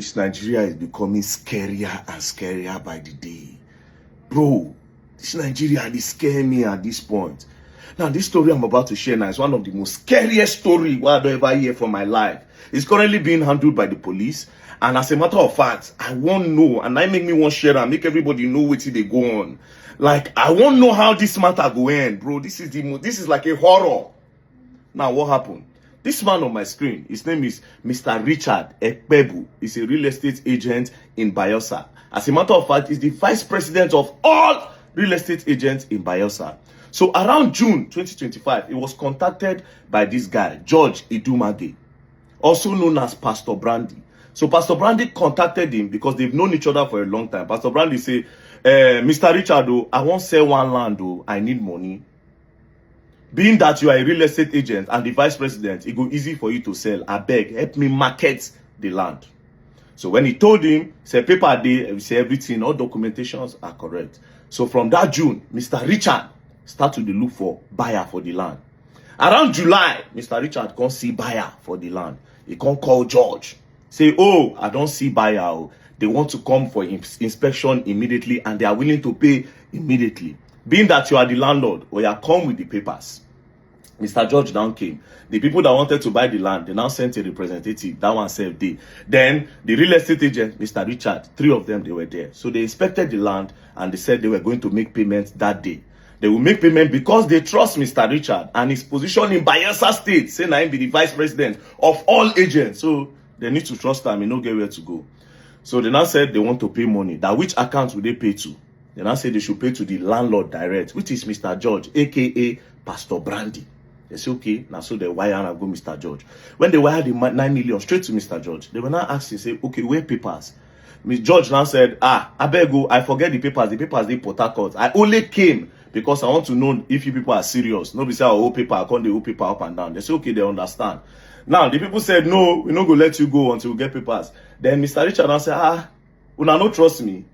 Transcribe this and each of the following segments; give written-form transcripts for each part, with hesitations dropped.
This Nigeria is becoming scarier and scarier by the day. Bro, this Nigeria is scaring me at this point. Now, this story I'm about to share now is one of the most scariest stories I don't ever hear from my life. It's currently being handled by the police. And as a matter of fact, I won't know. And that make me want to share and make everybody know what they go on. Like, I won't know how this matter go end, bro. This is like a horror. Now, what happened? This man on my screen, his name is Mr. Richard Ekpebu. He's a real estate agent in Bayelsa. As a matter of fact, he's the vice president of all real estate agents in Bayelsa. So around June 2025, he was contacted by this guy, George Idumage, also known as Pastor Brandy. So Pastor Brandy contacted him because they've known each other for a long time. Pastor Brandy say, Mr. Richard, I won't sell one land, I need money. Being that you are a real estate agent and the vice president, it go easy for you to sell. I beg, help me market the land. So when he told him, say paper day, say everything, all documentations are correct. So from that June, Mr. Richard started to look for buyer for the land. Around July, Mr. Richard can't see buyer for the land. He can't call George. Say, oh, I don't see buyer. They want to come for inspection immediately and they are willing to pay immediately. Being that you are the landlord, or you are come with the papers. Mr. George now came. The people that wanted to buy the land, they now sent a representative. That one saved day. Then the real estate agent, Mr. Richard, 3 of them, they were there. So they inspected the land and they said they were going to make payments that day. They will make payment because they trust Mr. Richard and his position in Bayelsa State, saying I be the vice president of all agents. So they need to trust him. He no get where to go. So they now said they want to pay money. That which account will they pay to? They now say they should pay to the landlord direct, which is Mr. George, aka Pastor Brandy. They say, okay, now so they wire and go Mr. George. When they wired the 9 million straight to Mr. George, they were now asking, say, okay, where papers? Mr. George now said, I beg you, I forget the papers. The papers they Port Harcourt. I only came because I want to know if you people are serious. Nobody say, oh, paper, I can't do paper up and down. They say, okay, they understand. Now, the people said, no, we're not going to let you go until we get papers. Then Mr. Richard now said, una no trust me.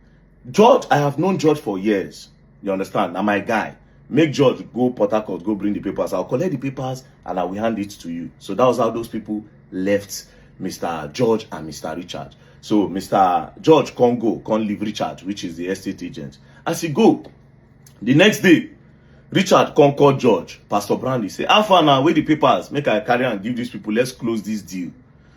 George, I have known George for years. You understand? Now my guy. Make George go Port Harcourt, go bring the papers. I'll collect the papers and I will hand it to you. So that was how those people left Mr. George and Mr. Richard. So Mr. George can't go, can't leave Richard, which is the estate agent. As he go, the next day, Richard can't call George. Pastor Brandy say, how far now, where the papers? Make I carry and give these people, let's close this deal.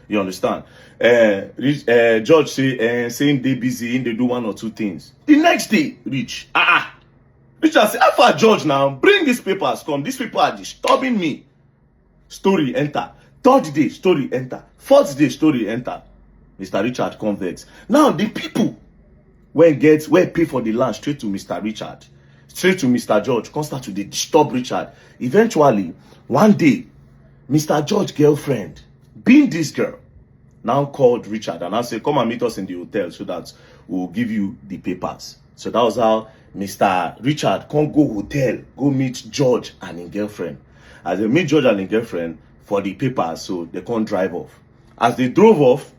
You understand? George saying they busy, they do 1 or 2 things. The next day, Richard say, how far George now? Bring these papers, come. These people are disturbing me. Story enter. 3rd day, story enter. 4th day, story enter. Mr. Richard convex. Now the people where pay for the land straight to Mr. Richard, straight to Mr. George, come start to disturb Richard. Eventually, one day, Mr. George's girlfriend, being this girl, now called Richard and I said, come and meet us in the hotel so that we'll give you the papers. So that was how Mr. Richard can't go hotel, go meet George and his girlfriend. As they meet George and his girlfriend for the papers, so they can't drive off. As they drove off,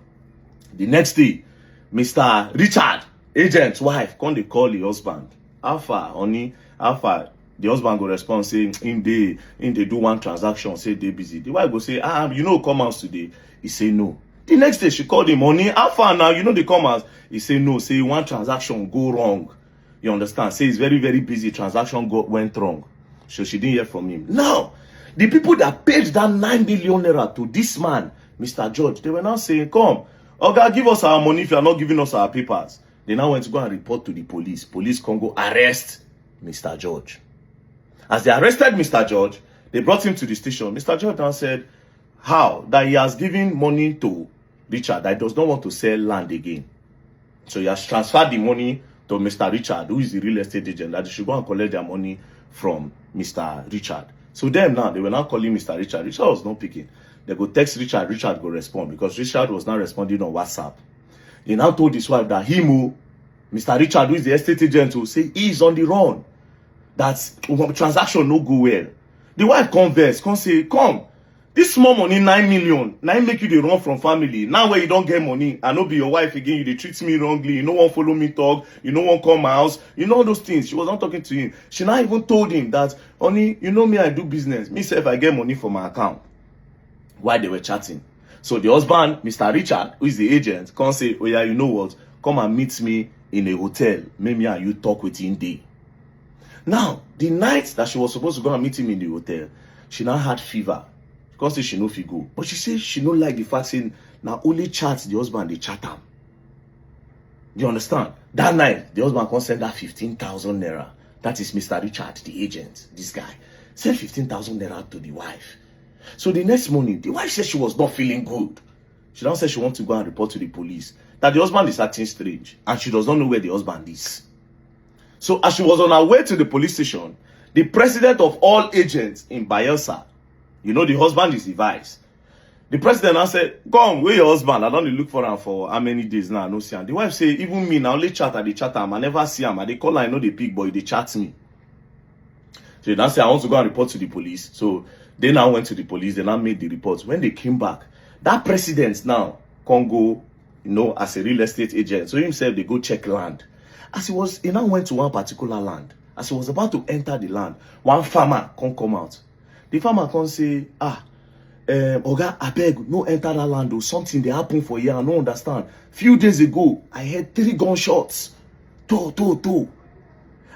the next day, Mr. Richard, agent's wife, can't they call the husband? How far, honey? How far? The husband go respond saying, in they do one transaction, say they busy. The wife go say, come house today. He say no. The next day she called him, honey, how far now? They come house. He say no. Say one transaction go wrong. You understand? Say it's very, very busy. Transaction went wrong. So she didn't hear from him. Now, the people that paid that 9 million naira to this man, Mr. George, they were now saying, come, okay, give us our money if you are not giving us our papers. They now went to go and report to the police. Police can go arrest Mr. George. As they arrested Mr. George, they brought him to the station. Mr. George now said, how? That he has given money to Richard, that he does not want to sell land again. So he has transferred the money to Mr. Richard, who is the real estate agent, that they should go and collect their money from Mr. Richard. So them now, they were now calling Mr. Richard. Richard was not picking. They go text Richard, Richard go respond because Richard was not responding on WhatsApp. He now told his wife that Mr. Richard, who is the estate agent, will say he is on the run. That transaction no go well. The wife converse, come say, come, this small money, 9 million, now make you the run from family. Now where you don't get money, I no be your wife again, you they treat me wrongly, you no one follow me talk, you no one come my house, you know all those things. She was not talking to him. She now even told him that, honey, you know me, I do business. Me say if I get money from my account. While they were chatting. So the husband, Mr. Richard, who is the agent, can't say, oh yeah, you know what? Come and meet me in a hotel. Maybe and you talk with him day. Now, the night that she was supposed to go and meet him in the hotel, she now had fever. Because she no fit go. But she said she don't like the fact saying now only chat the husband, they chat him. You understand? That night, the husband can send her 15,000 naira. That is Mr. Richard, the agent, this guy. Send 15,000 naira to the wife. So the next morning, the wife said she was not feeling good. She now said she wants to go and report to the police that the husband is acting strange and she does not know where the husband is. So as she was on her way to the police station, the president of all agents in Bayelsa, you know the husband is the vice. The president now said, come, where your husband? I don't look for him for how many days now, I no see him. The wife say, even me, now only chat at the chat him. I never see him. I they call, I know the pig boy, they chat me. So they now say, I want to go and report to the police. So they now went to the police, they now made the reports. When they came back, that president now can go, you know, as a real estate agent. So himself, they go check land. As he now went to one particular land. As he was about to enter the land, one farmer can come out. The farmer can say, Oga, I beg, no enter that land or something they happen for here, I don't understand. Few days ago, I heard 3 gunshots. Two.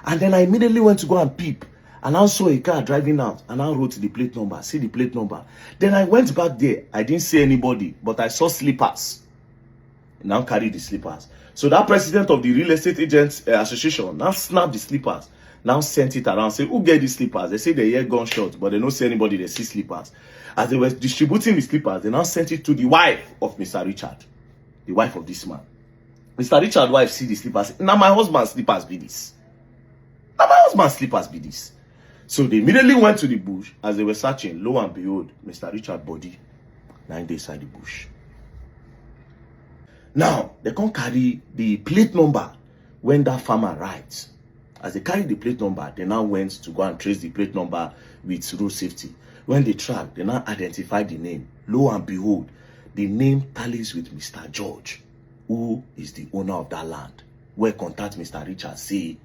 And then I immediately went to go and peep. And I saw a car driving out. And I wrote the plate number, see the plate number. Then I went back there. I didn't see anybody, but I saw slippers. Now carry the slippers. So that president of the real estate agents association now snapped the slippers. Now sent it around, say, who get these slippers? They say they hear gunshots, but they don't see anybody, they see slippers. As they were distributing the slippers, they now sent it to the wife of Mr. Richard, the wife of this man. Mr. Richard's wife see the slippers. Now my husband's slippers be this. Now my husband's slippers be this. So they immediately went to the bush. As they were searching, lo and behold, Mr. Richard's body, 9 days inside the bush. Now, they can't carry the plate number when that farmer writes. As they carried the plate number, they now went to go and trace the plate number with road safety. When they tracked, they now identified the name. Lo and behold, the name tallies with Mr. George, who is the owner of that land. Where contact Mr. Richard say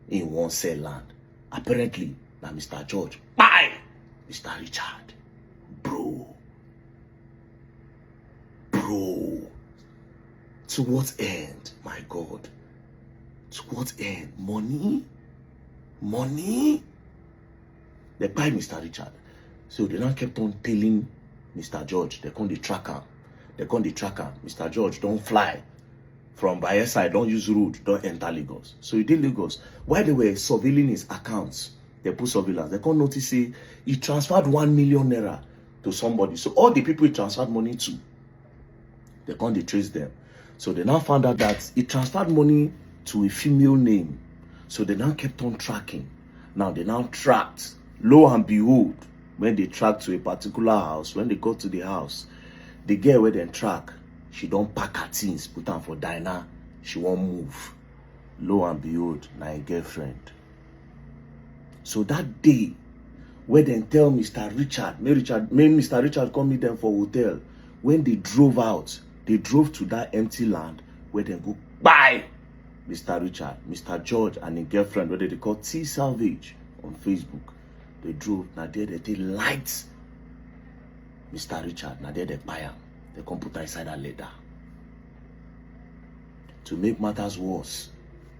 in one sell land. Apparently, now Mr. George, bye! Mr. Richard, bro. To what end, my God? To what end? Money? They buy Mr. Richard. So they now kept on telling Mr. George, they come the tracker. Mr. George, don't fly from Bayelsa, don't use road, don't enter Lagos. So he did Lagos. While they were surveilling his accounts, they put surveillance. They can't notice say he transferred 1 million naira to somebody. So all the people he transferred money to, they can't trace them. So they now found out that he transferred money to a female name. So they now kept on tracking. Now they now tracked. Lo and behold, when they tracked to a particular house, when they got to the house, the girl where they track, she don't pack her things, put her for diner. She won't move. Lo and behold, my girlfriend. So that day, where they tell Mr. Richard, may Mr. Richard come meet them for hotel. When they drove out, they drove to that empty land where they go, bye! Mr. Richard, Mr. George, and his girlfriend, where they call T Salvage on Facebook. They drove, now there they light Mr. Richard, now there they buy him. They come put her inside that leather. To make matters worse,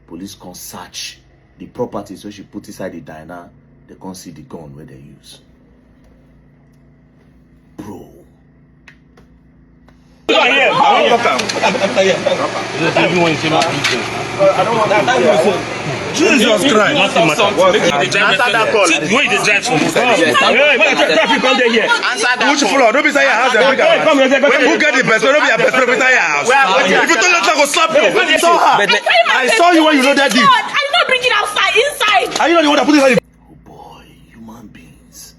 police can search the properties where she put inside the diner. They can't see the gun where they use. Bro. Jesus Christ. Answer that call. Where is the drive from? Traffic come there here. Which floor? Don't be saying your house. Who get the best? Don't be a best your house. If you don't let her go slap you. I saw you when you know that deep. I did not bring it outside, inside. Are you not the one that put it inside? Oh boy, human beings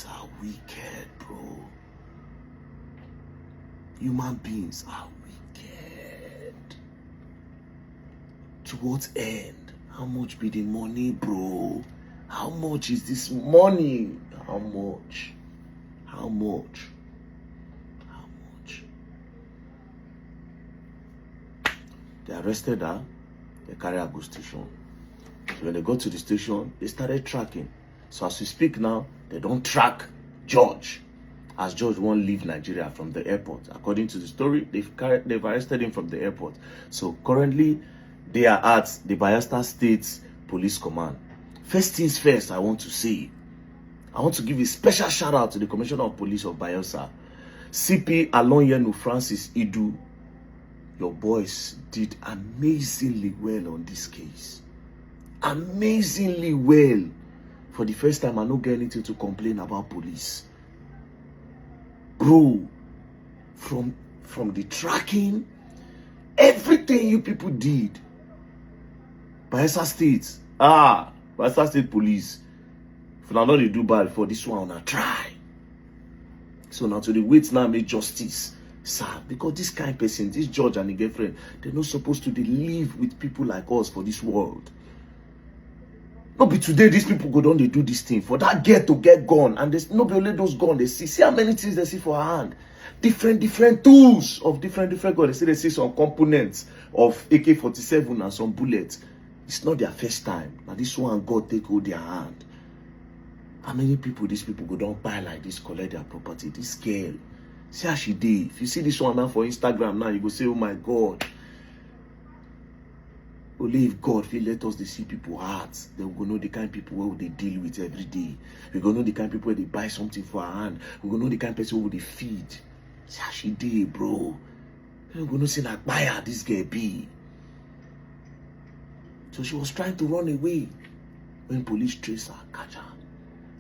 are wicked, bro. Human beings are wicked. To what end? How much be the money, bro? How much is this money? How much? They arrested her. They carry her to station. So when they got to the station, they started tracking. So as we speak now, they don't track George. as George won't leave Nigeria from the airport. According to the story, they've arrested him from the airport. So currently, they are at the Bayelsa State Police Command. First things first, I want to say, I want to give a special shout out to the Commissioner of Police of Bayelsa, CP Alonyenu Francis Idu. Your boys did amazingly well on this case. Amazingly well. For the first time, I don't get anything to complain about police. Bro, from the tracking, everything you people did. Bayelsa State, Bayelsa State Police. If I know they do bad for this one, I try. So now to the wait now make justice, sir. Because this kind of person, this judge and the girlfriend, they're not supposed to live with people like us for this world. Not be today these people go down, they do this thing for that girl to get gone, and there's not be only those guns they see how many things they see for her hand, different tools of different guns. They see some components of AK-47 and some bullets. It's not their first time. Now this one God take hold their hand. How many people these people go down buy like this, collect their property? This girl, see how she did. If you see this one now for Instagram now, you go say, oh my God. Only if God will let us they see people hearts, then we go know the kind of people where they deal with every day. We go know the kind of people where they buy something for her hand. We go know the kind of person who they feed. See how she did, bro. We go know say like buy her this girl be. So she was trying to run away when police trace her, catch her.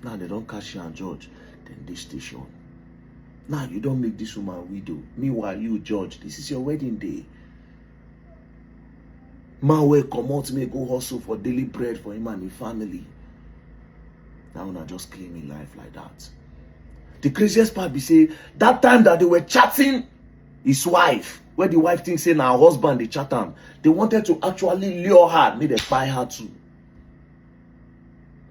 Now they don't catch her and judge, then they station. Now you don't make this woman widow. Meanwhile, you judge, this is your wedding day. Man will come out me go hustle for daily bread for him and his family. Now una just claiming life like that. The craziest part be say that time that they were chatting his wife, where the wife thinks say now her husband they chat him, they wanted to actually lure her, make they buy her too.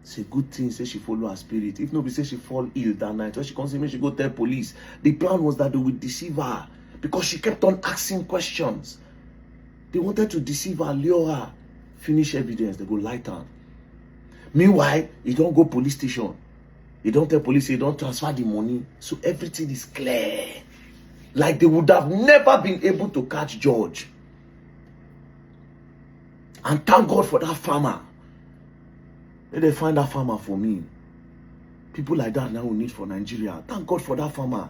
It's a good thing, say she follow her spirit. If nobody say she fall ill that night, when she comes in, she go tell police. The plan was that they would deceive her because she kept on asking questions. They wanted to deceive her, lure her, finish evidence, they go light her. Meanwhile, you don't go police station. You don't tell police, you don't transfer the money. So everything is clear. Like they would have never been able to catch George. And thank God for that farmer. Let them find that farmer for me. People like that now we need for Nigeria. Thank God for that farmer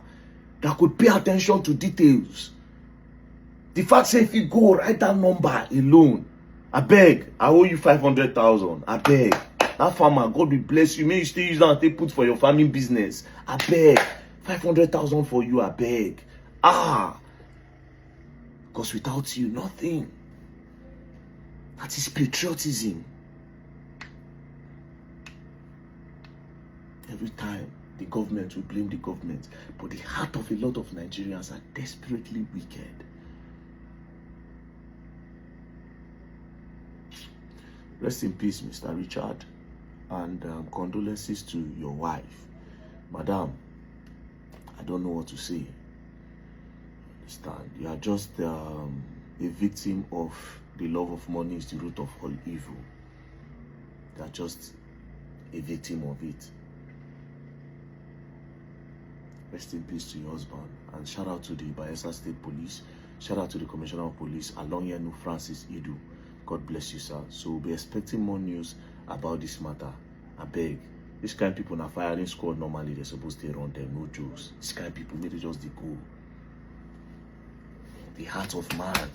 that could pay attention to details. The fact say if you go write that number alone, I beg, I owe you 500,000. I beg. That farmer, God will bless you. May you still use that and take put for your farming business. I beg. 500,000 for you, I beg. Because without you, nothing. That is patriotism. Every time, the government will blame the government. But the heart of a lot of Nigerians are desperately wicked. Rest in peace, Mr. Richard, and condolences to your wife. Madam, I don't know what to say. Understand? You are just a victim of the love of money is the root of all evil. You are just a victim of it. Rest in peace to your husband. And shout out to the Bayelsa State Police. Shout out to the Commissioner of Police, Alonyenu Francis Idu. God bless you, sir. So we'll be expecting more news about this matter. I beg. This kind of people in a firing squad, normally they're supposed to run them, no jokes. This kind of people, maybe just they go. The heart of man.